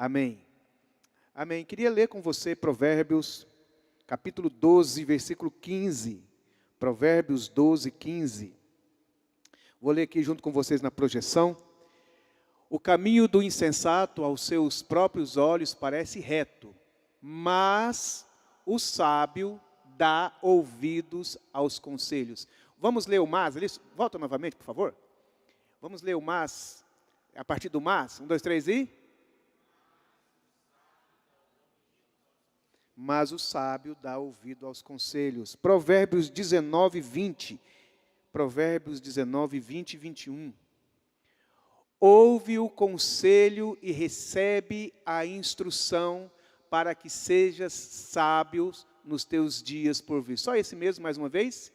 Amém. Amém. Queria ler com você Provérbios, capítulo 12, versículo 15. Provérbios 12, 15. Vou ler aqui junto com vocês na projeção. O caminho do insensato aos seus próprios olhos parece reto, mas o sábio dá ouvidos aos conselhos. Vamos ler o mas? Volta novamente, por favor. Vamos ler o mas, a partir do mas. 1, 2, 3 e... Mas o sábio dá ouvido aos conselhos. Provérbios 19, 20. Provérbios 19, 20 e 21. Ouve o conselho e recebe a instrução para que sejas sábio nos teus dias por vir. Só esse mesmo, mais uma vez.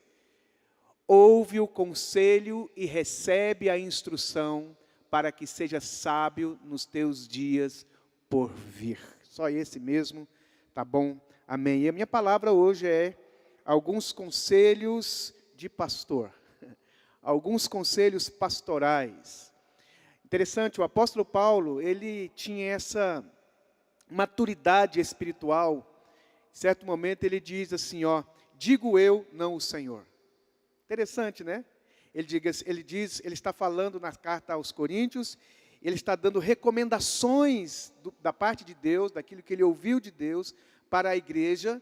Ouve o conselho e recebe a instrução para que sejas sábio nos teus dias por vir. Só esse mesmo. Tá bom? Amém. E a minha palavra hoje é alguns conselhos de pastor. Alguns conselhos pastorais. Interessante, o apóstolo Paulo, ele tinha essa maturidade espiritual. Em certo momento ele diz assim, digo eu, não o Senhor. Interessante, né? Ele está falando na carta aos Coríntios, ele está dando recomendações da parte de Deus, daquilo que ele ouviu de Deus para a igreja.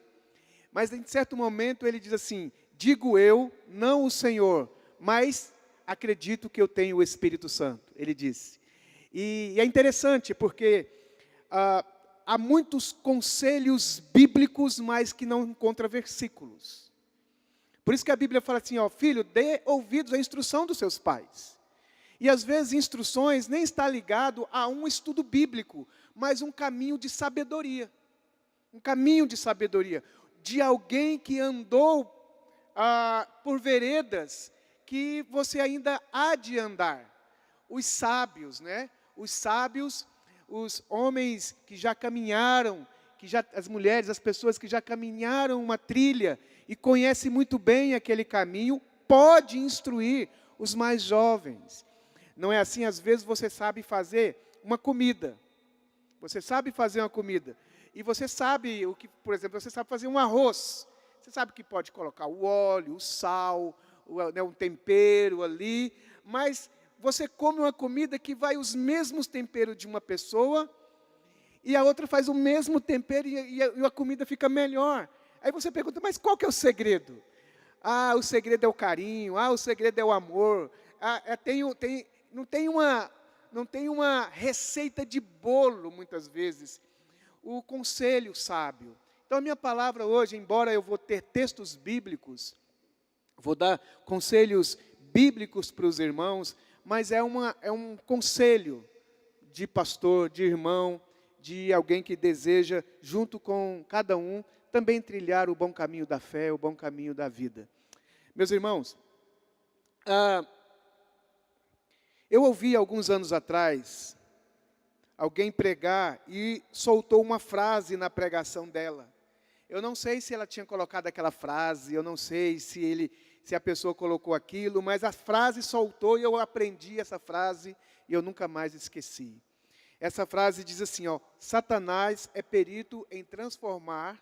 Mas em certo momento ele diz assim, digo eu, não o Senhor, mas acredito que eu tenho o Espírito Santo, ele disse. E é interessante porque há muitos conselhos bíblicos, mas que não encontram versículos. Por isso que a Bíblia fala assim, filho, dê ouvidos à instrução dos seus pais. E às vezes instruções nem está ligado a um estudo bíblico, mas um caminho de sabedoria. Um caminho de sabedoria. De alguém que andou por veredas que você ainda há de andar. Os sábios, né? Os sábios, os homens que já caminharam, as mulheres, as pessoas que já caminharam uma trilha e conhecem muito bem aquele caminho, pode instruir os mais jovens. Não é assim? Às vezes você sabe fazer uma comida. Você sabe fazer uma comida. E você sabe por exemplo, você sabe fazer um arroz. Você sabe que pode colocar o óleo, o sal, um tempero ali. Mas você come uma comida que vai os mesmos temperos de uma pessoa e a outra faz o mesmo tempero e a comida fica melhor. Aí você pergunta, mas qual que é o segredo? O segredo é o carinho, o segredo é o amor. Não tem uma receita de bolo, muitas vezes. O conselho sábio. Então, a minha palavra hoje, embora eu vou ter textos bíblicos, vou dar conselhos bíblicos para os irmãos, mas é um conselho de pastor, de irmão, de alguém que deseja, junto com cada um, também trilhar o bom caminho da fé, o bom caminho da vida. Meus irmãos, eu ouvi alguns anos atrás alguém pregar e soltou uma frase na pregação dela. Eu não sei se ela tinha colocado aquela frase, eu não sei se a pessoa colocou aquilo, mas a frase soltou e eu aprendi essa frase e eu nunca mais esqueci. Essa frase diz assim, Satanás é perito em transformar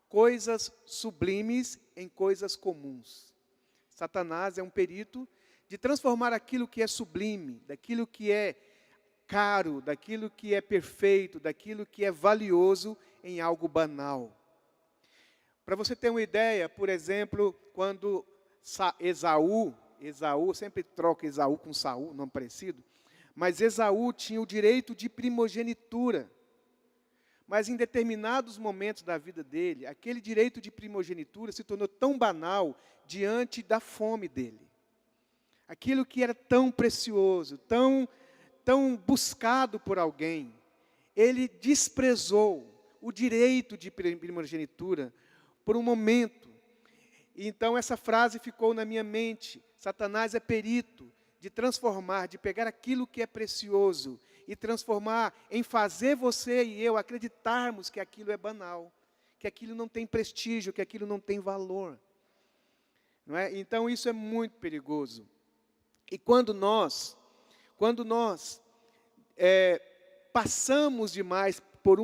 coisas sublimes em coisas comuns. Satanás é um perito de transformar aquilo que é sublime, daquilo que é caro, daquilo que é perfeito, daquilo que é valioso em algo banal. Para você ter uma ideia, por exemplo, quando Esaú, sempre troca Esaú com Saul, nome parecido, mas Esaú tinha o direito de primogenitura. Mas em determinados momentos da vida dele, aquele direito de primogenitura se tornou tão banal diante da fome dele. Aquilo que era tão precioso, tão buscado por alguém, ele desprezou o direito de primogenitura por um momento. Então essa frase ficou na minha mente. Satanás é perito de transformar, de pegar aquilo que é precioso e transformar em fazer você e eu acreditarmos que aquilo é banal, que aquilo não tem prestígio, que aquilo não tem valor. Não é? Então isso é muito perigoso. E quando nós passamos demais por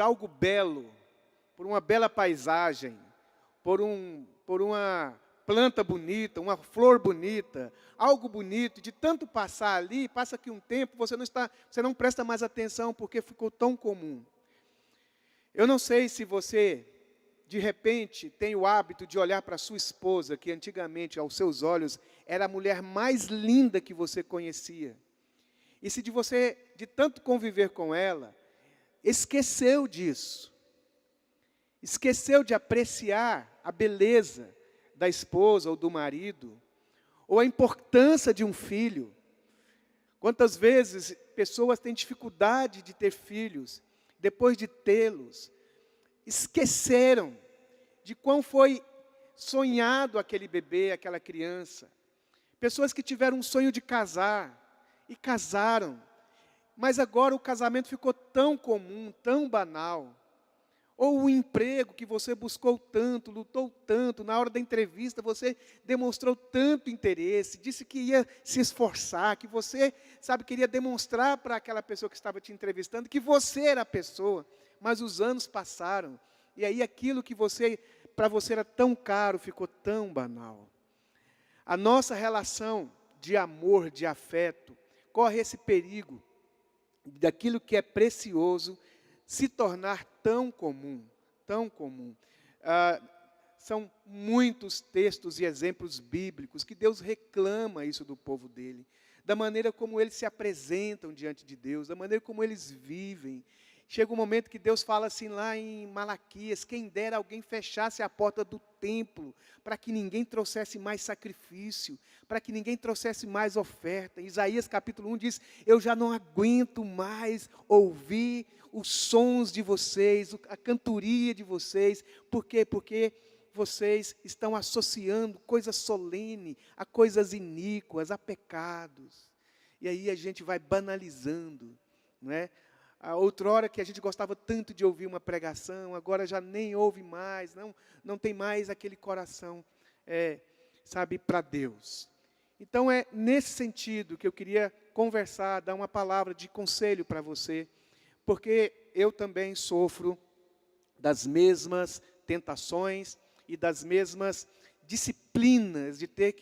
algo belo, por uma bela paisagem, por uma planta bonita, uma flor bonita, algo bonito, de tanto passar ali, passa aqui um tempo, você não presta mais atenção porque ficou tão comum. Eu não sei se você, de repente, tem o hábito de olhar para sua esposa, que antigamente, aos seus olhos, era a mulher mais linda que você conhecia. E se você, de tanto conviver com ela, esqueceu disso. Esqueceu de apreciar a beleza da esposa ou do marido, ou a importância de um filho. Quantas vezes pessoas têm dificuldade de ter filhos, depois de tê-los, esqueceram de quão foi sonhado aquele bebê, aquela criança. Pessoas que tiveram um sonho de casar e casaram, mas agora o casamento ficou tão comum, tão banal. Ou o emprego que você buscou tanto, lutou tanto, na hora da entrevista você demonstrou tanto interesse, disse que ia se esforçar, que você, queria demonstrar para aquela pessoa que estava te entrevistando que você era a pessoa, mas os anos passaram, e aí aquilo que para você era tão caro, ficou tão banal. A nossa relação de amor, de afeto, corre esse perigo daquilo que é precioso se tornar tão comum, tão comum. São muitos textos e exemplos bíblicos que Deus reclama isso do povo dele, da maneira como eles se apresentam diante de Deus, da maneira como eles vivem. Chega um momento que Deus fala assim lá em Malaquias, quem dera alguém fechasse a porta do templo, para que ninguém trouxesse mais sacrifício, para que ninguém trouxesse mais oferta. Isaías capítulo 1 diz, eu já não aguento mais ouvir os sons de vocês, a cantoria de vocês. Por quê? Porque vocês estão associando coisa solene a coisas iníquas, a pecados. E aí a gente vai banalizando, não é? A outrora que a gente gostava tanto de ouvir uma pregação, agora já nem ouve mais, não tem mais aquele coração, para Deus. Então é nesse sentido que eu queria conversar, dar uma palavra de conselho para você, porque eu também sofro das mesmas tentações e das mesmas disciplinas de ter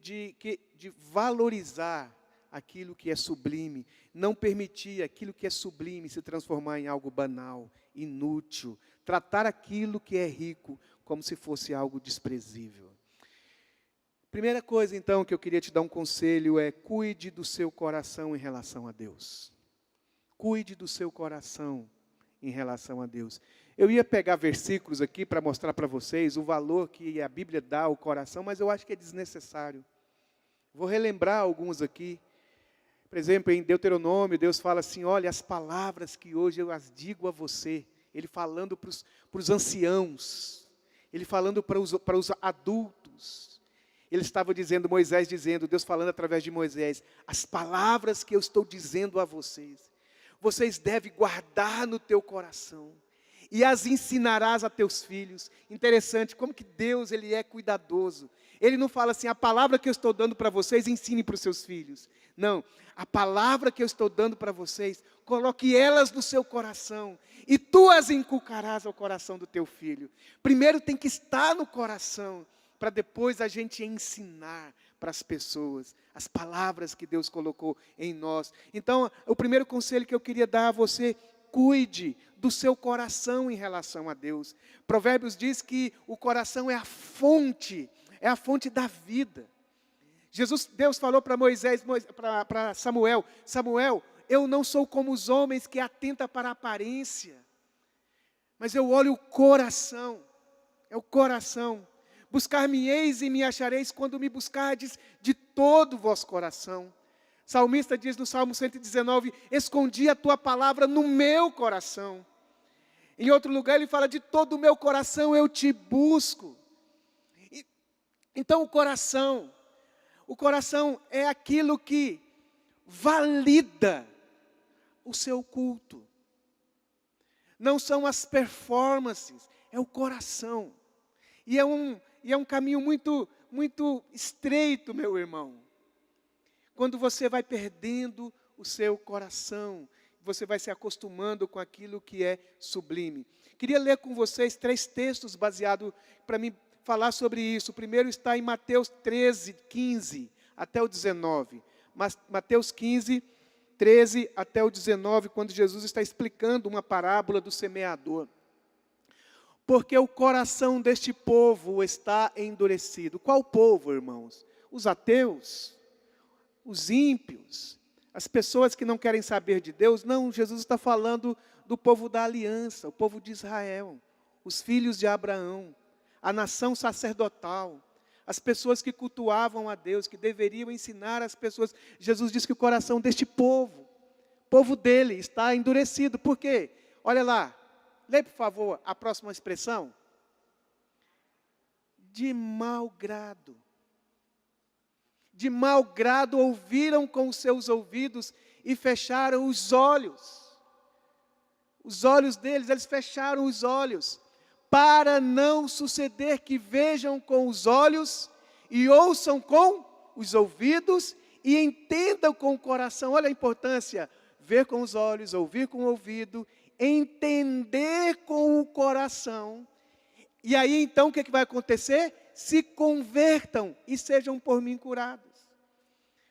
de valorizar aquilo que é sublime, não permitir aquilo que é sublime se transformar em algo banal, inútil, tratar aquilo que é rico como se fosse algo desprezível. Primeira coisa, então, que eu queria te dar um conselho é: cuide do seu coração em relação a Deus. Cuide do seu coração em relação a Deus. Eu ia pegar versículos aqui para mostrar para vocês o valor que a Bíblia dá ao coração, mas eu acho que é desnecessário. Vou relembrar alguns aqui. Por exemplo, em Deuteronômio, Deus fala assim, olha, as palavras que hoje eu as digo a você, Ele falando para os anciãos, Ele falando para os adultos, Ele estava dizendo, Moisés dizendo, Deus falando através de Moisés, as palavras que eu estou dizendo a vocês devem guardar no teu coração, e as ensinarás a teus filhos. Interessante, como que Deus Ele é cuidadoso. Ele não fala assim, a palavra que eu estou dando para vocês, ensine para os seus filhos. Não, a palavra que eu estou dando para vocês, coloque elas no seu coração, e tu as inculcarás ao coração do teu filho. Primeiro tem que estar no coração, para depois a gente ensinar para as pessoas as palavras que Deus colocou em nós. Então, o primeiro conselho que eu queria dar a você, cuide do seu coração em relação a Deus. Provérbios diz que o coração é a fonte da vida. Deus falou para Moisés, para Samuel, eu não sou como os homens que atentam para a aparência, mas eu olho o coração, é o coração. Buscar-me-eis e me achareis quando me buscardes de todo o vosso coração. O salmista diz no Salmo 119, escondi a tua palavra no meu coração. Em outro lugar ele fala, de todo o meu coração eu te busco. Então o coração é aquilo que valida o seu culto. Não são as performances, é o coração. E é um caminho muito, muito estreito, meu irmão. Quando você vai perdendo o seu coração, você vai se acostumando com aquilo que é sublime. Queria ler com vocês 3 textos baseados para mim falar sobre isso. O primeiro está em Mateus 13, 15 até o 19. Mateus 15, 13 até o 19, quando Jesus está explicando uma parábola do semeador. Porque o coração deste povo está endurecido. Qual povo, irmãos? Os ateus? Os ímpios? As pessoas que não querem saber de Deus? Não, Jesus está falando do povo da aliança, o povo de Israel, os filhos de Abraão, a nação sacerdotal, as pessoas que cultuavam a Deus, que deveriam ensinar as pessoas. Jesus diz que o coração deste povo dele está endurecido. Por quê? Olha lá, lê por favor a próxima expressão. De mau grado. De mau grado ouviram com os seus ouvidos e fecharam os olhos. Os olhos deles, eles fecharam os olhos, para não suceder que vejam com os olhos e ouçam com os ouvidos e entendam com o coração. Olha a importância, ver com os olhos, ouvir com o ouvido, entender com o coração. E aí então o que vai acontecer? Se convertam e sejam por mim curados.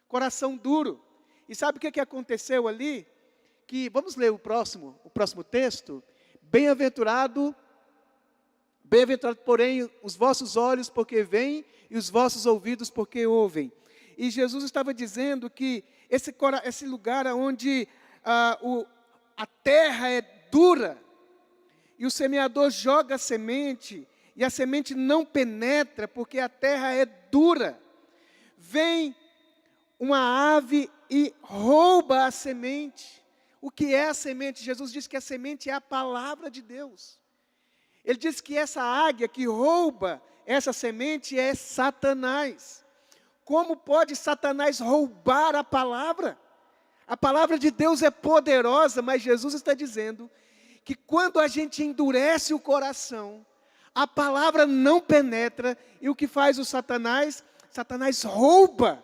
Coração duro. E sabe o que aconteceu ali? Que, vamos ler o próximo texto. Bem-aventurado, porém, os vossos olhos porque veem e os vossos ouvidos porque ouvem. E Jesus estava dizendo que esse lugar onde a terra é dura, e o semeador joga a semente, e a semente não penetra, porque a terra é dura. Vem uma ave e rouba a semente. O que é a semente? Jesus disse que a semente é a palavra de Deus. Ele diz que essa águia que rouba essa semente é Satanás. Como pode Satanás roubar a palavra? A palavra de Deus é poderosa, mas Jesus está dizendo que quando a gente endurece o coração, a palavra não penetra, e o que faz o Satanás? Satanás rouba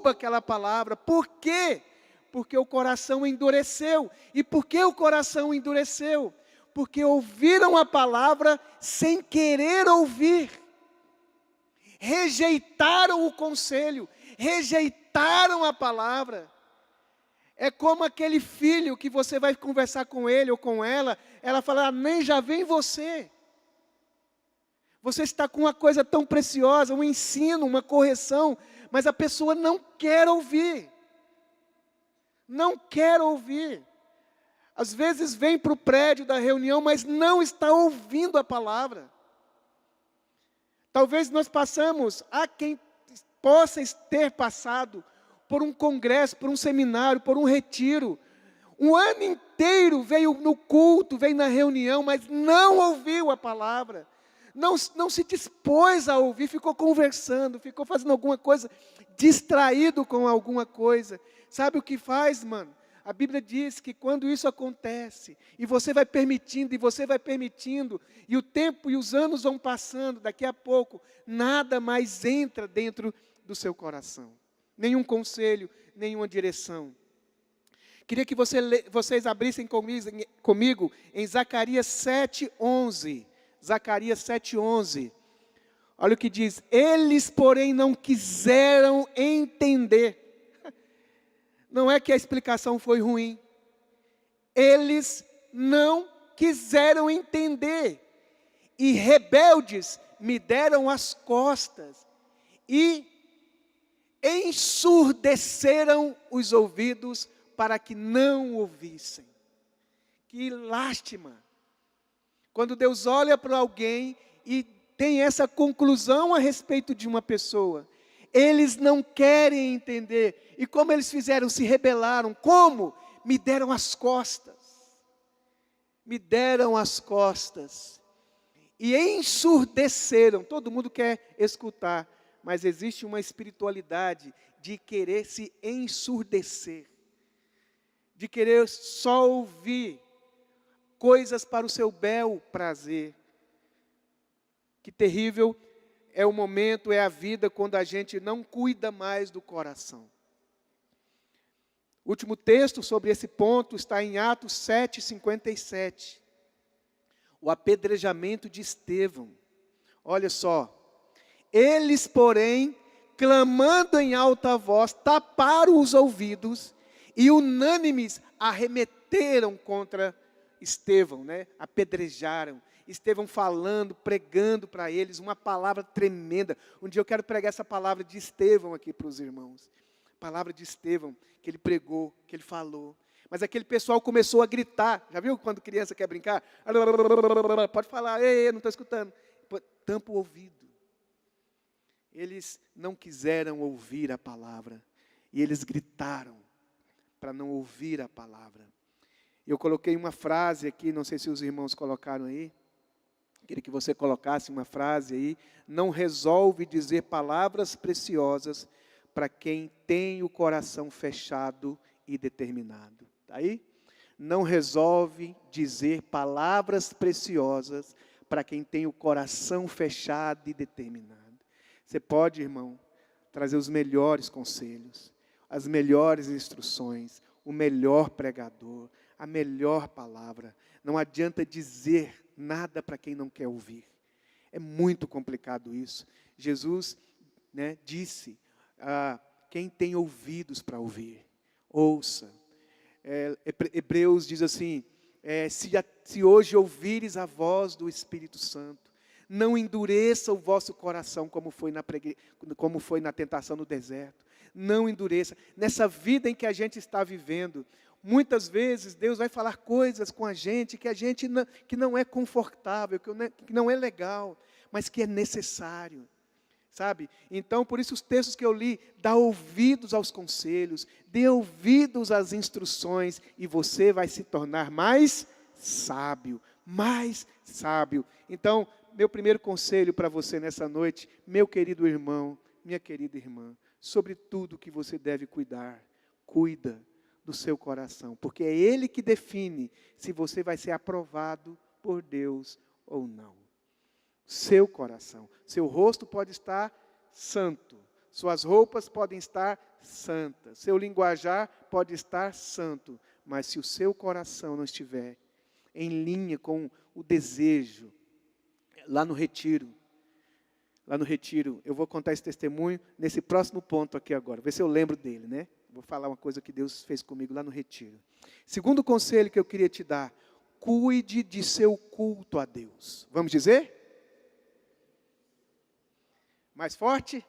aquela palavra. Por quê? Porque o coração endureceu. E por que o coração endureceu? Porque ouviram a palavra sem querer ouvir. Rejeitaram o conselho, rejeitaram a palavra. É como aquele filho que você vai conversar com ele ou com ela fala, nem já vem você. Você está com uma coisa tão preciosa, um ensino, uma correção, mas a pessoa não quer ouvir. Não quer ouvir. Às vezes vem para o prédio da reunião, mas não está ouvindo a palavra. Talvez nós passamos, há quem possa ter passado por um congresso, por um seminário, por um retiro. Um ano inteiro veio no culto, veio na reunião, mas não ouviu a palavra. Não se dispôs a ouvir, ficou conversando, ficou fazendo alguma coisa, distraído com alguma coisa. Sabe o que faz, mano? A Bíblia diz que quando isso acontece, e você vai permitindo, e o tempo e os anos vão passando, daqui a pouco, nada mais entra dentro do seu coração. Nenhum conselho, nenhuma direção. Queria que vocês abrissem comigo em Zacarias 7:11. Zacarias 7:11. Olha o que diz. Eles, porém, não quiseram entender. Não é que a explicação foi ruim. Eles não quiseram entender. E rebeldes me deram as costas. E ensurdeceram os ouvidos para que não ouvissem. Que lástima. Quando Deus olha para alguém e tem essa conclusão a respeito de uma pessoa, eles não querem entender. E como eles fizeram? Se rebelaram. Como? Me deram as costas. Me deram as costas. E ensurdeceram. Todo mundo quer escutar, mas existe uma espiritualidade de querer se ensurdecer, de querer só ouvir coisas para o seu bel prazer. Que terrível é o momento, é a vida quando a gente não cuida mais do coração. O último texto sobre esse ponto está em Atos 7:57. O apedrejamento de Estevão. Olha só. Eles, porém, clamando em alta voz, taparam os ouvidos e unânimes arremeteram contra Estevão, né? Apedrejaram. Estevão falando, pregando para eles uma palavra tremenda. Um dia eu quero pregar essa palavra de Estevão aqui para os irmãos. Palavra de Estevão, que ele pregou, que ele falou. Mas aquele pessoal começou a gritar. Já viu quando criança quer brincar? Pode falar, ei, não estou escutando. Tampa o ouvido. Eles não quiseram ouvir a palavra. E eles gritaram para não ouvir a palavra. Eu coloquei uma frase aqui, não sei se os irmãos colocaram aí. Queria que você colocasse uma frase aí. Não resolve dizer palavras preciosas para quem tem o coração fechado e determinado. Está aí? Não resolve dizer palavras preciosas para quem tem o coração fechado e determinado. Você pode, irmão, trazer os melhores conselhos, as melhores instruções, o melhor pregador, a melhor palavra. Não adianta dizer nada para quem não quer ouvir. É muito complicado isso. Jesus, né, disse, quem tem ouvidos para ouvir, ouça. Hebreus diz assim, se hoje ouvires a voz do Espírito Santo, não endureça o vosso coração como foi na tentação no deserto. Não endureça. Nessa vida em que a gente está vivendo, muitas vezes Deus vai falar coisas com a gente que não é confortável, que não é legal, mas que é necessário. Sabe? Então, por isso os textos que eu li, dá ouvidos aos conselhos, dê ouvidos às instruções, e você vai se tornar mais sábio, mais sábio. Então, meu primeiro conselho para você nessa noite, meu querido irmão, minha querida irmã, sobre tudo que você deve cuidar, cuida do seu coração, porque é ele que define se você vai ser aprovado por Deus ou não. Seu coração, seu rosto pode estar santo, suas roupas podem estar santas, seu linguajar pode estar santo, mas se o seu coração não estiver em linha com o desejo, lá no retiro, eu vou contar esse testemunho nesse próximo ponto aqui agora, ver se eu lembro dele, né? Vou falar uma coisa que Deus fez comigo lá no retiro. Segundo conselho que eu queria te dar, cuide de seu culto a Deus. Vamos dizer? Mais forte?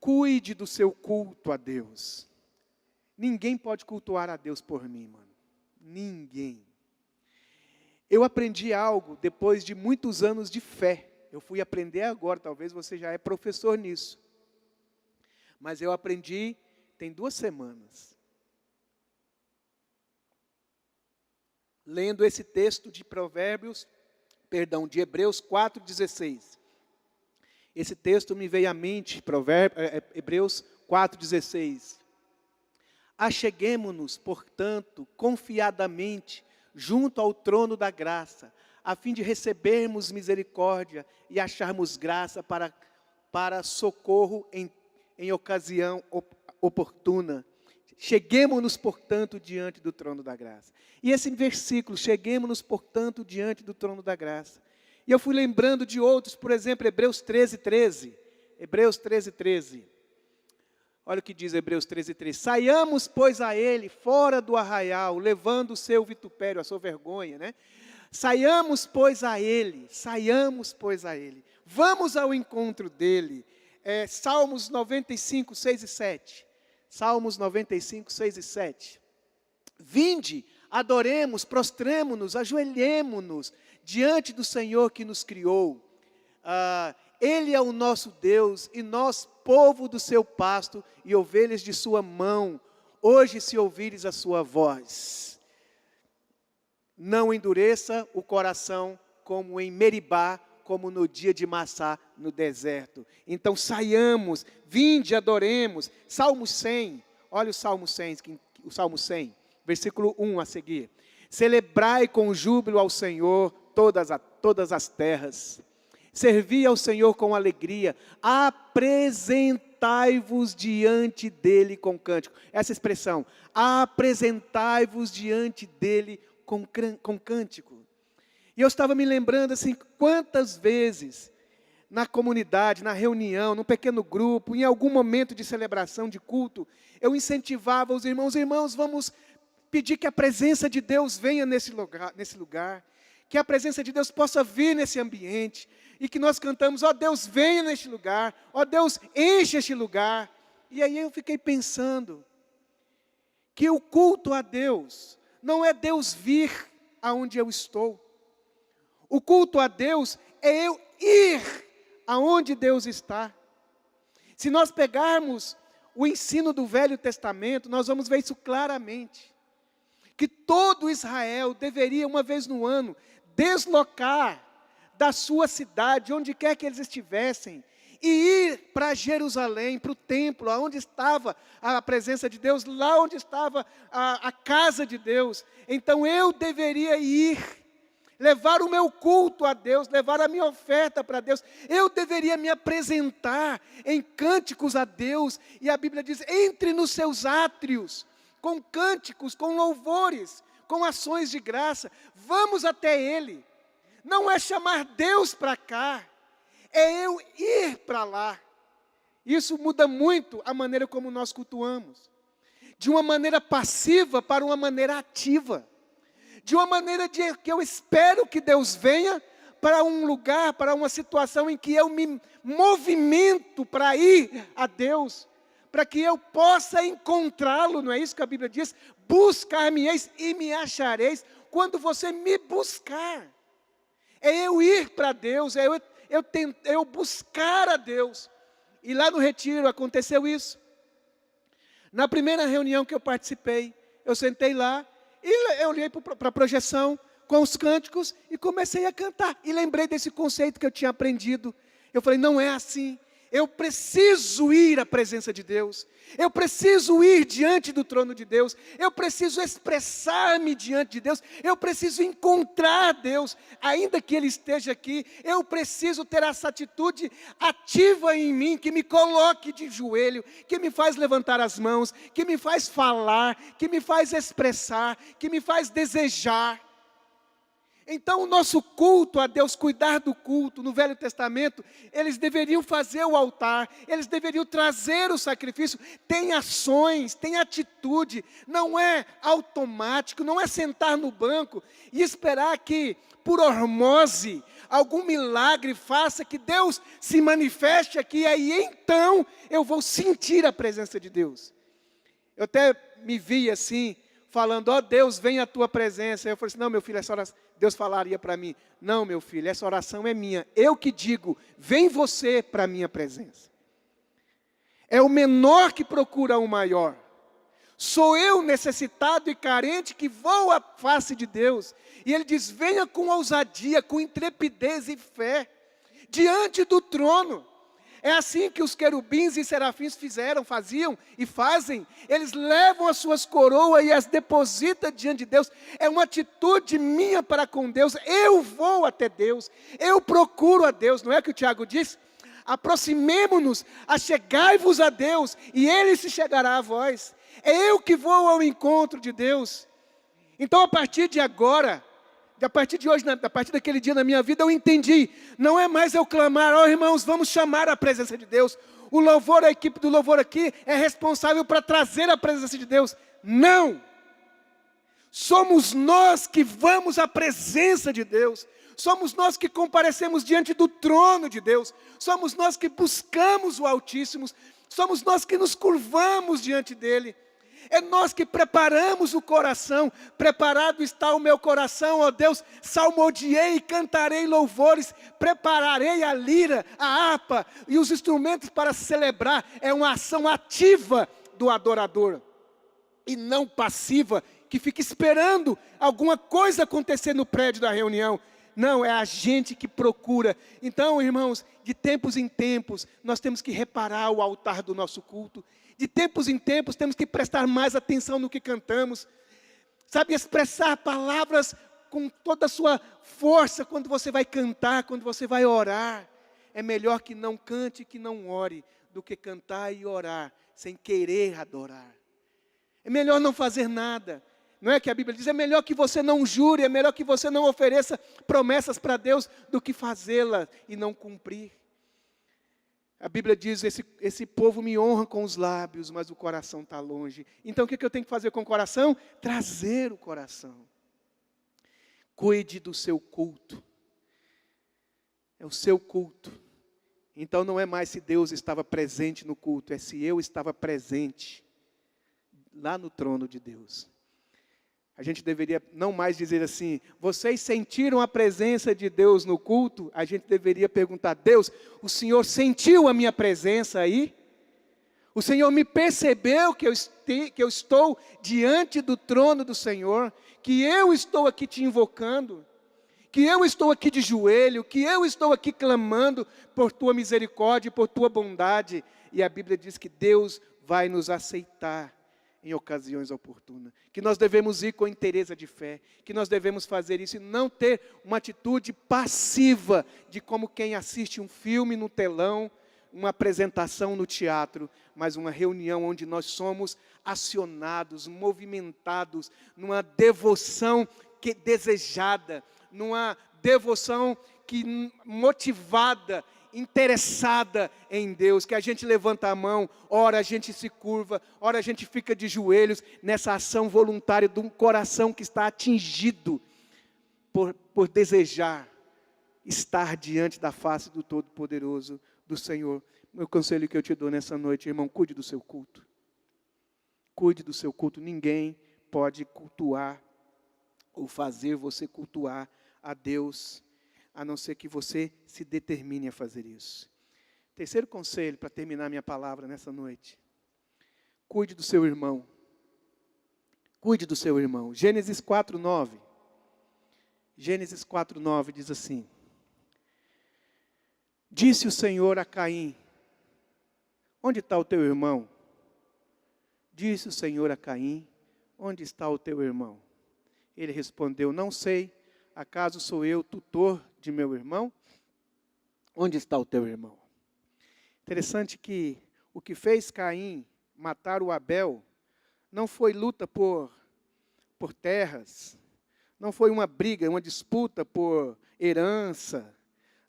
Cuide do seu culto a Deus. Ninguém pode cultuar a Deus por mim, mano. Ninguém. Eu aprendi algo depois de muitos anos de fé. Eu fui aprender agora, talvez você já é professor nisso. Mas eu aprendi tem 2 semanas. Lendo esse texto de de Hebreus 4:16. Esse texto me veio à mente, Hebreus 4:16. Acheguemo-nos, portanto, confiadamente, junto ao trono da graça, a fim de recebermos misericórdia e acharmos graça para socorro em ocasião oportuna. Cheguemo-nos, portanto, diante do trono da graça. E esse versículo, cheguemo-nos, portanto, diante do trono da graça. E eu fui lembrando de outros, por exemplo, Hebreus 13:13. Hebreus 13:13. Olha o que diz Hebreus 13:13. Saiamos, pois, a ele, fora do arraial, levando o seu vitupério, a sua vergonha, né? Saiamos, pois, a ele. Vamos ao encontro dele. Salmos 95, 6 e 7. Salmos 95, 6 e 7. Vinde, adoremos, prostremo-nos, ajoelhemo-nos diante do Senhor que nos criou. Ele é o nosso Deus e nós, povo do seu pasto e ovelhas de sua mão. Hoje, se ouvires a sua voz, não endureça o coração como em Meribá, como no dia de Massá, no deserto. Então saiamos, vinde, adoremos. Salmo 100, olha o Salmo 100, versículo 1 a seguir. Celebrai com júbilo ao Senhor todas as terras. servi ao Senhor com alegria, apresentai-vos diante dele com cântico. Essa expressão, apresentai-vos diante dele com cântico. E eu estava me lembrando assim, quantas vezes na comunidade, na reunião, num pequeno grupo, em algum momento de celebração, de culto, eu incentivava os irmãos, vamos pedir que a presença de Deus venha nesse lugar, que a presença de Deus possa vir nesse ambiente, e que nós cantamos, ó Deus, venha neste lugar, ó Deus, enche este lugar. E aí eu fiquei pensando, que o culto a Deus, não é Deus vir aonde eu estou. O culto a Deus é eu ir aonde Deus está. Se nós pegarmos o ensino do Velho Testamento, nós vamos ver isso claramente. Que todo Israel deveria, uma vez no ano, deslocar da sua cidade, onde quer que eles estivessem, e ir para Jerusalém, para o templo, onde estava a presença de Deus, lá onde estava a casa de Deus. Então eu deveria ir, levar o meu culto a Deus, levar a minha oferta para Deus. Eu deveria me apresentar em cânticos a Deus. E a Bíblia diz, entre nos seus átrios, com cânticos, com louvores, com ações de graça. Vamos até Ele. Não é chamar Deus para cá, é eu ir para lá. Isso muda muito a maneira como nós cultuamos. De uma maneira passiva para uma maneira ativa. De uma maneira que eu espero que Deus venha para um lugar, para uma situação em que eu me movimento para ir a Deus, para que eu possa encontrá-lo, não é isso que a Bíblia diz? Buscar-me-eis e me achareis quando você me buscar. É eu ir para Deus, é eu buscar a Deus. E lá no retiro aconteceu isso. Na primeira reunião que eu participei, eu sentei lá, e eu olhei para a projeção com os cânticos e comecei a cantar. E lembrei desse conceito que eu tinha aprendido. Eu falei, não é assim. Eu preciso ir à presença de Deus. Eu preciso ir diante do trono de Deus. Eu preciso expressar-me diante de Deus. Eu preciso encontrar Deus, ainda que Ele esteja aqui. Eu preciso ter essa atitude ativa em mim, que me coloque de joelho, que me faz levantar as mãos, que me faz falar, que me faz expressar, que me faz desejar. Então o nosso culto a Deus, cuidar do culto no Velho Testamento, eles deveriam fazer o altar, eles deveriam trazer o sacrifício, tem ações, tem atitude, não é automático, não é sentar no banco e esperar que por osmose algum milagre faça que Deus se manifeste aqui, aí então eu vou sentir a presença de Deus. Eu até me vi assim, falando, ó Deus, vem a tua presença. Eu falei assim, não meu filho, essa oração, Deus falaria para mim, não meu filho, essa oração é minha. Eu que digo, vem você para a minha presença. É o menor que procura o maior. Sou eu necessitado e carente que vou à face de Deus. E Ele diz, venha com ousadia, com intrepidez e fé, diante do trono. É assim que os querubins e serafins faziam e fazem. Eles levam as suas coroas e as depositam diante de Deus. É uma atitude minha para com Deus. Eu vou até Deus. Eu procuro a Deus. Não é o que o Tiago diz? Aproximemo-nos, achegai-vos a Deus e Ele se chegará a vós. É eu que vou ao encontro de Deus. Então a partir de agora, a partir de hoje, a partir daquele dia na minha vida, eu entendi. Não é mais eu clamar, ó irmãos, vamos chamar a presença de Deus. O louvor, a equipe do louvor aqui é responsável para trazer a presença de Deus. Não! Somos nós que vamos à presença de Deus. Somos nós que comparecemos diante do trono de Deus. Somos nós que buscamos o Altíssimo. Somos nós que nos curvamos diante dEle. É nós que preparamos o coração. Preparado está o meu coração, ó Deus. Salmodiei e cantarei louvores. Prepararei a lira, a harpa e os instrumentos para celebrar. É uma ação ativa do adorador. E não passiva, que fica esperando alguma coisa acontecer no prédio da reunião. Não, é a gente que procura. Então, irmãos, de tempos em tempos, nós temos que reparar o altar do nosso culto. De tempos em tempos, temos que prestar mais atenção no que cantamos. Sabe, expressar palavras com toda a sua força quando você vai cantar, quando você vai orar. É melhor que não cante e que não ore, do que cantar e orar sem querer adorar. É melhor não fazer nada. Não é que a Bíblia diz, é melhor que você não jure, é melhor que você não ofereça promessas para Deus, do que fazê-las e não cumprir. A Bíblia diz, esse povo me honra com os lábios, mas o coração está longe. Então o que eu tenho que fazer com o coração? Trazer o coração. Cuide do seu culto. É o seu culto. Então não é mais se Deus estava presente no culto, é se eu estava presente lá no trono de Deus. A gente deveria não mais dizer assim, vocês sentiram a presença de Deus no culto? A gente deveria perguntar, Deus, o Senhor sentiu a minha presença aí? O Senhor me percebeu que eu estou diante do trono do Senhor, que eu estou aqui te invocando, que eu estou aqui de joelho, que eu estou aqui clamando por tua misericórdia e por tua bondade. E a Bíblia diz que Deus vai nos aceitar em ocasiões oportunas, que nós devemos ir com inteireza de fé, que nós devemos fazer isso e não ter uma atitude passiva de como quem assiste um filme no telão, uma apresentação no teatro, mas uma reunião onde nós somos acionados, movimentados, numa devoção desejada, numa devoção motivada, interessada em Deus, que a gente levanta a mão, ora a gente se curva, ora a gente fica de joelhos, nessa ação voluntária de um coração que está atingido por desejar estar diante da face do Todo-Poderoso, do Senhor. Meu conselho que eu te dou nessa noite, irmão, cuide do seu culto. Cuide do seu culto. Ninguém pode cultuar ou fazer você cultuar a Deus, a não ser que você se determine a fazer isso. Terceiro conselho, para terminar minha palavra nessa noite. Cuide do seu irmão. Cuide do seu irmão. Gênesis 4:9. Gênesis 4:9 diz assim: disse o Senhor a Caim, onde está o teu irmão? Disse o Senhor a Caim, onde está o teu irmão? Ele respondeu, não sei, acaso sou eu tutor de meu irmão? Onde está o teu irmão? Interessante que o que fez Caim matar o Abel não foi luta por terras, não foi uma briga, uma disputa por herança,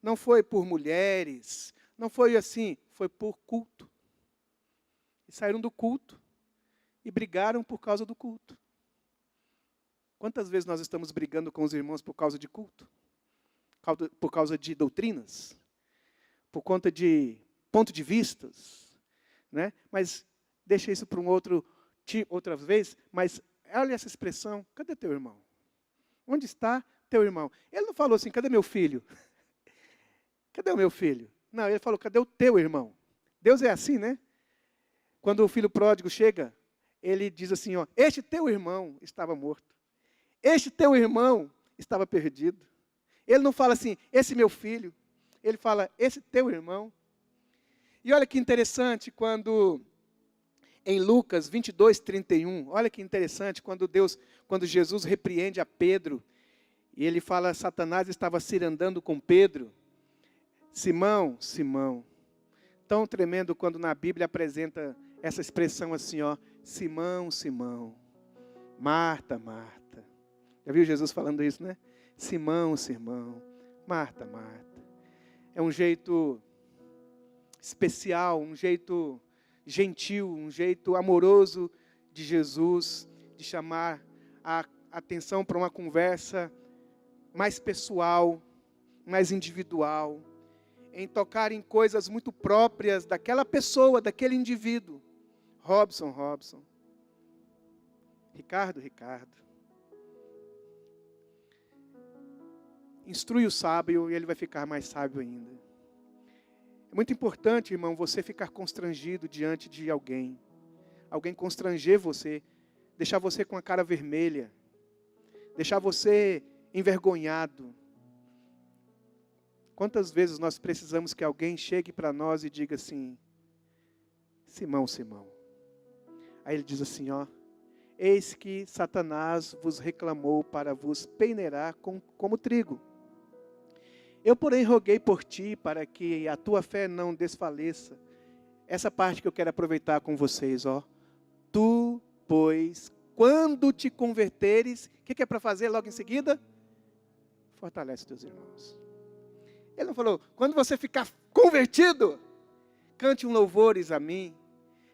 não foi por mulheres, não foi assim, foi por culto. E saíram do culto e brigaram por causa do culto. Quantas vezes nós estamos brigando com os irmãos por causa de culto? Por causa de doutrinas? Por conta de ponto de vistas? Né? Mas deixa isso para outra vez, mas olha essa expressão, cadê teu irmão? Onde está teu irmão? Ele não falou assim, cadê meu filho? Cadê o meu filho? Não, ele falou, cadê o teu irmão? Deus é assim, né? Quando o filho pródigo chega, ele diz assim, ó, este teu irmão estava morto. Este teu irmão estava perdido. Ele não fala assim, esse meu filho. Ele fala, esse teu irmão. E olha que interessante, quando em Lucas 22:31, olha que interessante, quando Jesus repreende a Pedro, e ele fala, Satanás estava cirandando com Pedro. Simão, Simão. Tão tremendo quando na Bíblia apresenta essa expressão assim, ó, Simão, Simão. Marta, Marta. Já viu Jesus falando isso, né? Simão, Simão. Marta, Marta. É um jeito especial, um jeito gentil, um jeito amoroso de Jesus, de chamar a atenção para uma conversa mais pessoal, mais individual, em tocar em coisas muito próprias daquela pessoa, daquele indivíduo. Robson. Ricardo. Instrui o sábio e ele vai ficar mais sábio ainda. É muito importante, irmão, você ficar constrangido diante de alguém. Alguém constranger você, deixar você com a cara vermelha, deixar você envergonhado. Quantas vezes nós precisamos que alguém chegue para nós e diga assim, Simão. Aí ele diz assim, ó, eis que Satanás vos reclamou para vos peneirar como trigo. Eu, porém, roguei por ti para que a tua fé não desfaleça. Essa parte que eu quero aproveitar com vocês, ó. Tu, pois, quando te converteres, o que é para fazer logo em seguida? Fortalece teus irmãos. Ele não falou, quando você ficar convertido, cante um louvores a mim,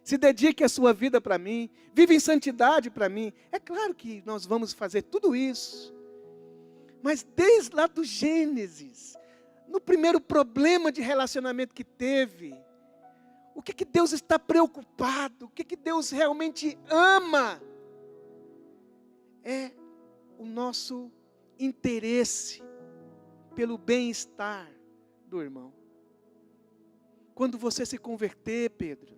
se dedique a sua vida para mim, vive em santidade para mim. É claro que nós vamos fazer tudo isso, mas desde lá do Gênesis, no primeiro problema de relacionamento que teve, o que Deus está preocupado, o que Deus realmente ama, é o nosso interesse pelo bem-estar do irmão. Quando você se converter, Pedro,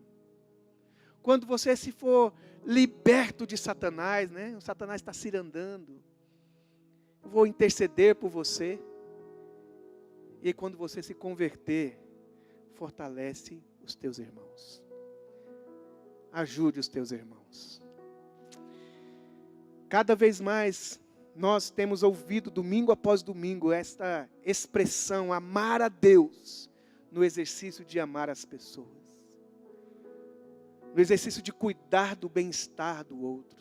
quando você se for liberto de Satanás, né? O Satanás está cirandando. Eu vou interceder por você. E quando você se converter, fortalece os teus irmãos. Ajude os teus irmãos. Cada vez mais nós temos ouvido domingo após domingo esta expressão, amar a Deus, no exercício de amar as pessoas. No exercício de cuidar do bem-estar do outro.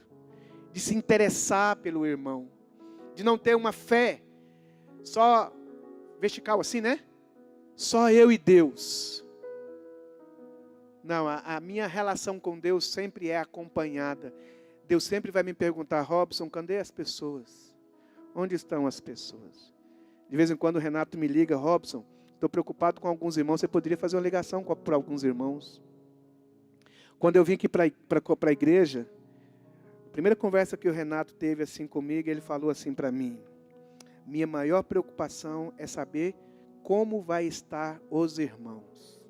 De se interessar pelo irmão. De não ter uma fé só vertical assim, né? Só eu e Deus. Não, a minha relação com Deus sempre é acompanhada. Deus sempre vai me perguntar, Robson, cadê as pessoas? Onde estão as pessoas? De vez em quando o Renato me liga, Robson, estou preocupado com alguns irmãos, você poderia fazer uma ligação para alguns irmãos. Quando eu vim aqui para a igreja, a primeira conversa que o Renato teve assim comigo, ele falou assim para mim, minha maior preocupação é saber como vai estar os irmãos.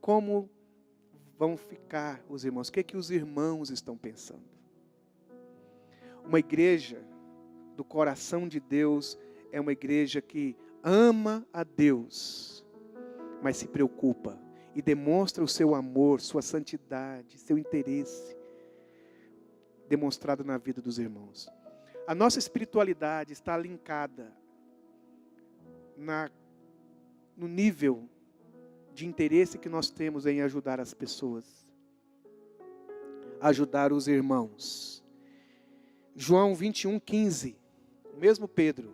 Como vão ficar os irmãos? O que é que os irmãos estão pensando? Uma igreja do coração de Deus é uma igreja que ama a Deus, mas se preocupa e demonstra o seu amor, sua santidade, seu interesse demonstrado na vida dos irmãos. A nossa espiritualidade está linkada no nível de interesse que nós temos em ajudar as pessoas, ajudar os irmãos. João 21:15, o mesmo Pedro,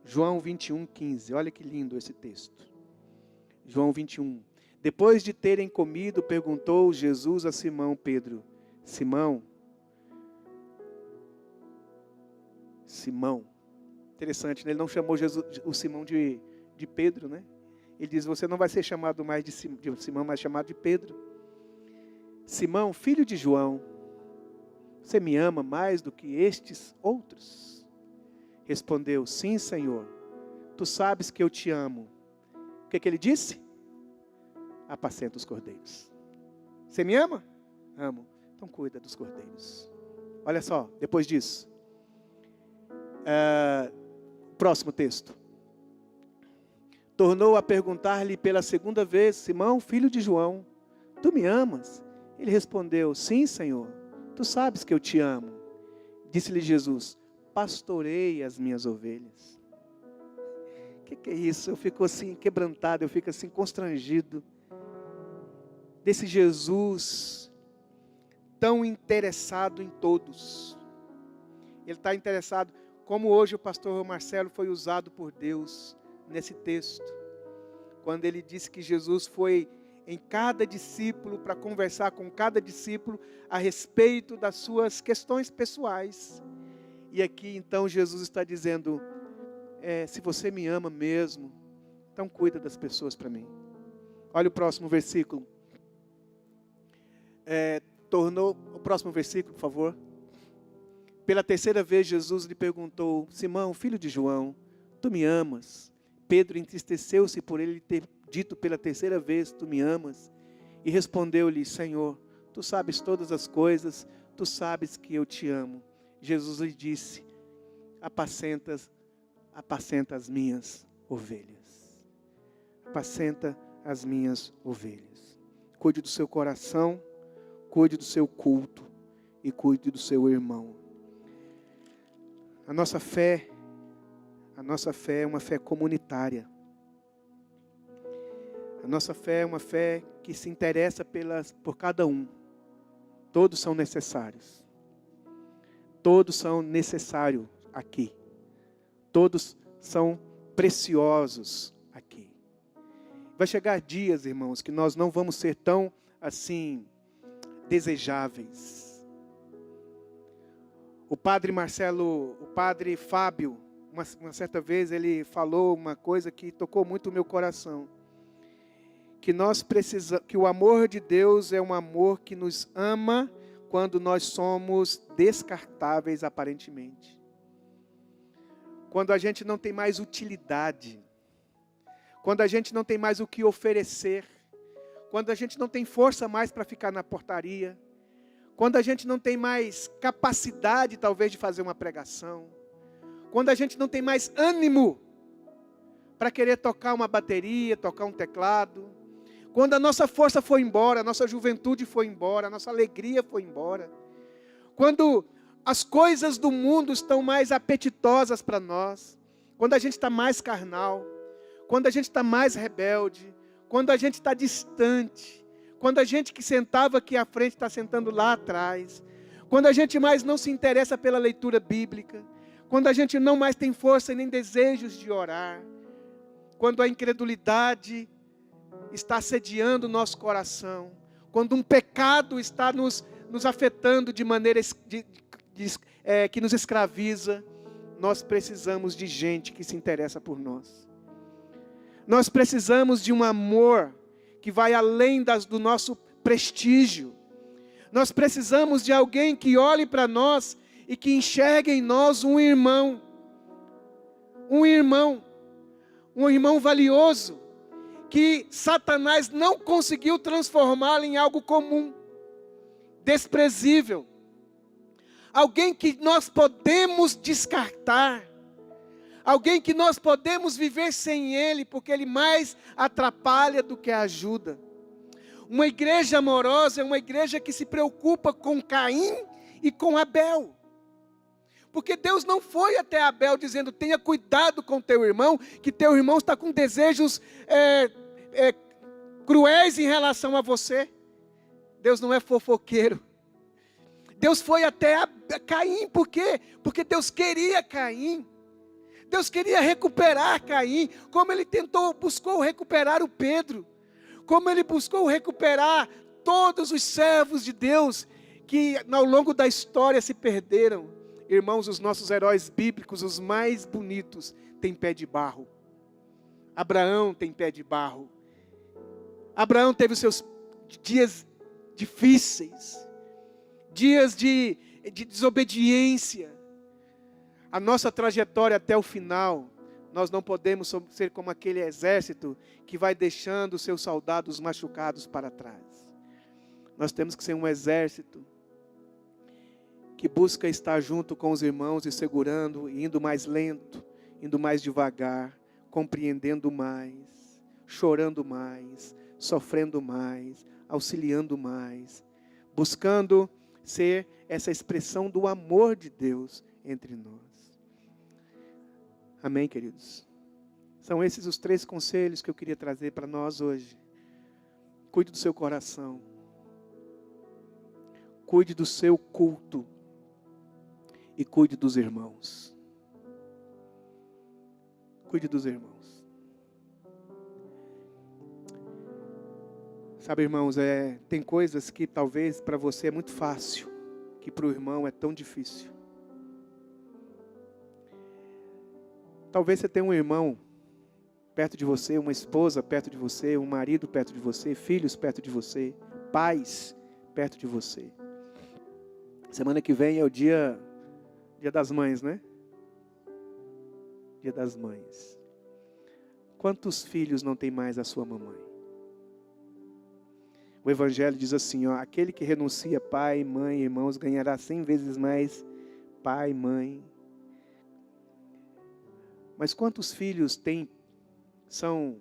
João 21:15, olha que lindo esse texto. João 21. Depois de terem comido, perguntou Jesus a Simão Pedro, Simão, interessante, né? Ele não chamou o Simão de Pedro, né? Ele diz, você não vai ser chamado mais de Simão, mas chamado de Pedro. Simão, filho de João, você me ama mais do que estes outros? Respondeu, sim, Senhor, tu sabes que eu te amo. O que ele disse? Apacenta os cordeiros. Você me ama? Amo. Então cuida dos cordeiros. Olha só, depois disso. Próximo texto. Tornou a perguntar-lhe pela segunda vez, Simão, filho de João, tu me amas? Ele respondeu, sim, Senhor, tu sabes que eu te amo. Disse-lhe Jesus, pastorei as minhas ovelhas. O que é isso? Eu fico assim quebrantado, eu fico assim constrangido. Desse Jesus tão interessado em todos. Ele está interessado, como hoje o pastor Marcelo foi usado por Deus nesse texto. Quando ele disse que Jesus foi em cada discípulo para conversar com cada discípulo a respeito das suas questões pessoais. E aqui então Jesus está dizendo, se você me ama mesmo, então cuida das pessoas para mim. Olha o próximo versículo. O próximo versículo, por favor. Pela terceira vez Jesus lhe perguntou, Simão, filho de João, tu me amas? Pedro entristeceu-se por ele ter dito pela terceira vez, tu me amas? E respondeu-lhe, Senhor, tu sabes todas as coisas, tu sabes que eu te amo. Jesus lhe disse, apacenta as minhas ovelhas. Apacenta as minhas ovelhas. Cuide do seu coração, cuide do seu culto e cuide do seu irmão. A nossa fé é uma fé comunitária. A nossa fé é uma fé que se interessa por cada um. Todos são necessários. Todos são necessários aqui. Todos são preciosos aqui. Vai chegar dias, irmãos, que nós não vamos ser tão assim desejáveis. O padre Fábio, uma certa vez ele falou uma coisa que tocou muito o meu coração. Que o amor de Deus é um amor que nos ama quando nós somos descartáveis aparentemente. Quando a gente não tem mais utilidade. Quando a gente não tem mais o que oferecer. Quando a gente não tem força mais para ficar na portaria. Quando a gente não tem mais capacidade talvez de fazer uma pregação. Quando a gente não tem mais ânimo para querer tocar uma bateria, tocar um teclado. Quando a nossa força foi embora, a nossa juventude foi embora, a nossa alegria foi embora. Quando as coisas do mundo estão mais apetitosas para nós. Quando a gente está mais carnal. Quando a gente está mais rebelde. Quando a gente está distante. Quando a gente que sentava aqui à frente está sentando lá atrás. Quando a gente mais não se interessa pela leitura bíblica. Quando a gente não mais tem força nem desejos de orar. Quando a incredulidade está assediando o nosso coração. Quando um pecado está nos afetando de maneira que nos escraviza. Nós precisamos de gente que se interessa por nós. Nós precisamos de um amor que vai além do nosso prestígio. Nós precisamos de alguém que olhe para nós e que enxergue em nós um irmão. Um irmão valioso, que Satanás não conseguiu transformá-lo em algo comum, desprezível. Alguém que nós podemos descartar. Alguém que nós podemos viver sem ele, porque ele mais atrapalha do que ajuda. Uma igreja amorosa é uma igreja que se preocupa com Caim e com Abel. Porque Deus não foi até Abel dizendo, tenha cuidado com teu irmão, que teu irmão está com desejos cruéis em relação a você. Deus não é fofoqueiro. Deus foi até Caim, por quê? Porque Deus queria Caim. Deus queria recuperar Caim, como ele buscou recuperar o Pedro. Como ele buscou recuperar todos os servos de Deus, que ao longo da história se perderam. Irmãos, os nossos heróis bíblicos, os mais bonitos, têm pé de barro. Abraão tem pé de barro. Abraão teve os seus dias difíceis, dias de desobediência. A nossa trajetória até o final, nós não podemos ser como aquele exército que vai deixando os seus soldados machucados para trás. Nós temos que ser um exército que busca estar junto com os irmãos e segurando, indo mais lento, indo mais devagar, compreendendo mais, chorando mais, sofrendo mais, auxiliando mais, buscando ser essa expressão do amor de Deus entre nós. Amém, queridos? São esses os 3 conselhos que eu queria trazer para nós hoje. Cuide do seu coração. Cuide do seu culto. E cuide dos irmãos. Cuide dos irmãos. Sabe, irmãos, tem coisas que talvez para você é muito fácil, que para o irmão é tão difícil. Talvez você tenha um irmão perto de você, uma esposa perto de você, um marido perto de você, filhos perto de você, pais perto de você. Semana que vem é o dia das mães, né? Dia das mães. Quantos filhos não tem mais a sua mamãe? O Evangelho diz assim, aquele que renuncia pai, mãe, irmãos, ganhará 100 vezes mais pai, mãe. Mas quantos filhos são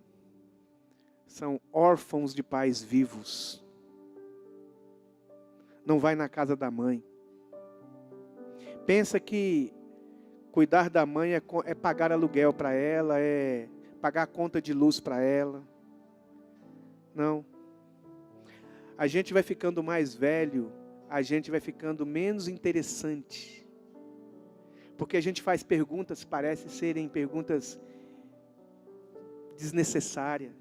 órfãos de pais vivos? não vai na casa da mãe. Pensa que cuidar da mãe é pagar aluguel para ela, é pagar a conta de luz para ela. Não. A gente vai ficando mais velho, a gente vai ficando menos interessante. Porque a gente faz perguntas, parecem serem perguntas desnecessárias.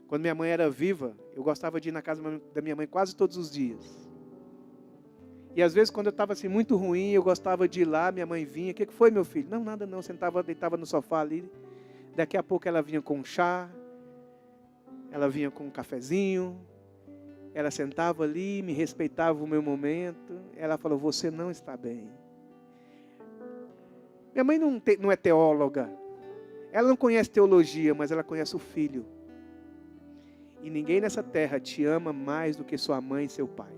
Quando minha mãe era viva, eu gostava de ir na casa da minha mãe quase todos os dias. E às vezes quando eu estava assim muito ruim, eu gostava de ir lá, minha mãe vinha, o que foi, meu filho? Não, nada não, deitava no sofá ali. Daqui a pouco ela vinha com um chá, ela vinha com um cafezinho, ela sentava ali, me respeitava o meu momento. Ela falou, você não está bem. Minha mãe não é teóloga, ela não conhece teologia, mas ela conhece o filho. E ninguém nessa terra te ama mais do que sua mãe e seu pai.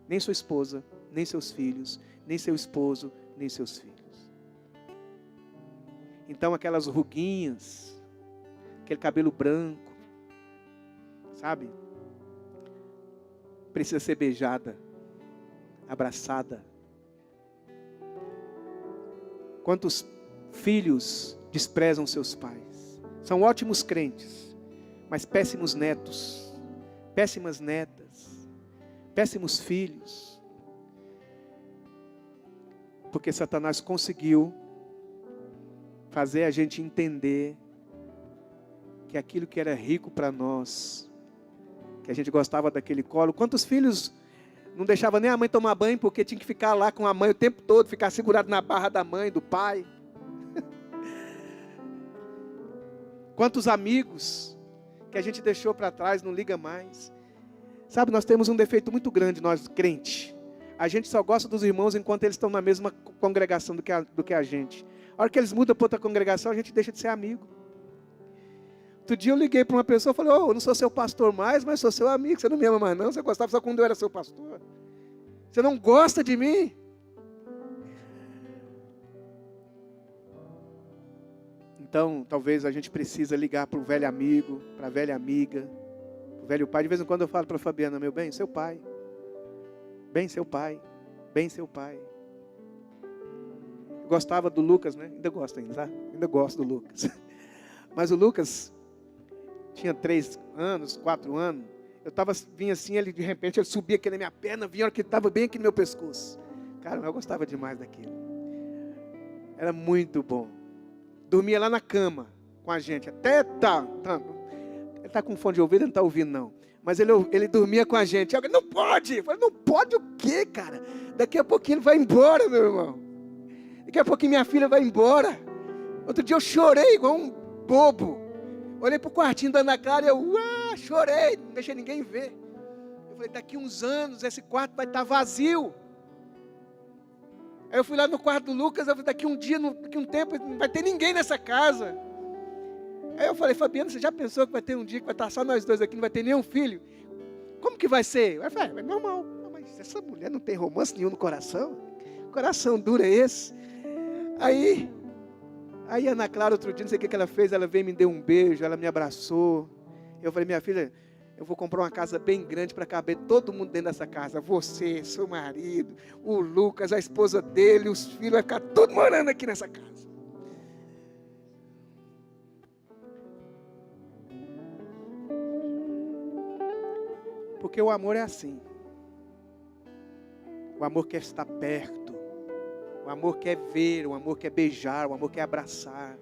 Nem sua esposa, nem seus filhos, nem seu esposo, nem seus filhos. Então aquelas ruguinhas, aquele cabelo branco, sabe? Precisa ser beijada, abraçada. Quantos filhos desprezam seus pais? São ótimos crentes, mas péssimos netos, péssimas netas, péssimos filhos. Porque Satanás conseguiu fazer a gente entender que aquilo que era rico para nós, que a gente gostava daquele colo. Quantos filhos não deixava nem a mãe tomar banho porque tinha que ficar lá com a mãe o tempo todo, ficar segurado na barra da mãe, do pai? Quantos amigos que a gente deixou para trás, não liga mais. Sabe, nós temos um defeito muito grande, nós crentes. A gente só gosta dos irmãos enquanto eles estão na mesma congregação do que a gente. A hora que eles mudam para outra congregação, a gente deixa de ser amigo. Outro dia eu liguei para uma pessoa e falei, eu não sou seu pastor mais, mas sou seu amigo. Você não me ama mais não, você gostava só quando eu era seu pastor. Você não gosta de mim? Então, talvez a gente precisa ligar para o velho amigo, para a velha amiga, para o velho pai. De vez em quando eu falo para a Fabiana, meu bem, seu pai. Bem, seu pai. Bem, seu pai. Eu gostava do Lucas, né? Ainda gosto ainda, tá? Ainda gosto do Lucas. Mas o Lucas tinha 3 anos, 4 anos. Vinha assim, ele de repente, ele subia aqui na minha perna, vinha a hora que ele estava bem aqui no meu pescoço. Cara, eu gostava demais daquilo. Era muito bom. Dormia lá na cama com a gente. Até tá. Ele está com fone de ouvido, ele não está ouvindo não. Mas ele dormia com a gente. Eu falei, não pode. Eu falei, não pode o quê, cara? Daqui a pouquinho ele vai embora, meu irmão. Daqui a pouquinho minha filha vai embora. Outro dia eu chorei igual um bobo. Olhei para o quartinho da Ana Clara e eu chorei. Não deixei ninguém ver. Eu falei, daqui uns anos esse quarto vai estar vazio. Aí eu fui lá no quarto do Lucas, eu falei, daqui um tempo, não vai ter ninguém nessa casa. Aí eu falei, Fabiana, você já pensou que vai ter um dia que vai estar só nós dois aqui, não vai ter nenhum filho? Como que vai ser? Eu falei, é normal. Mas essa mulher não tem romance nenhum no coração? Que coração duro é esse? Aí a Ana Clara, outro dia, não sei o que ela fez, ela veio e me deu um beijo, ela me abraçou. Eu falei, minha filha, eu vou comprar uma casa bem grande para caber todo mundo dentro dessa casa. Você, seu marido, o Lucas, a esposa dele, os filhos, vai ficar tudo morando aqui nessa casa. Porque o amor é assim. O amor quer estar perto. O amor quer ver, o amor quer beijar, o amor quer abraçar.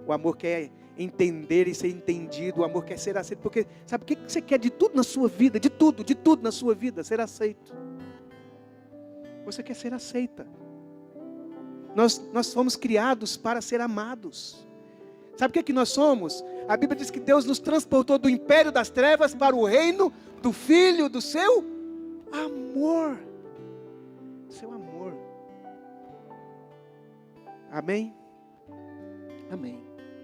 O amor quer entender e ser entendido, o amor quer ser aceito, porque sabe o que você quer de tudo na sua vida, de tudo na sua vida, ser aceito. Você quer ser aceita. Nós fomos criados para ser amados. Sabe o que nós somos? A Bíblia diz que Deus nos transportou do império das trevas para o reino do Filho, do seu amor. Seu amor. Amém? Amém.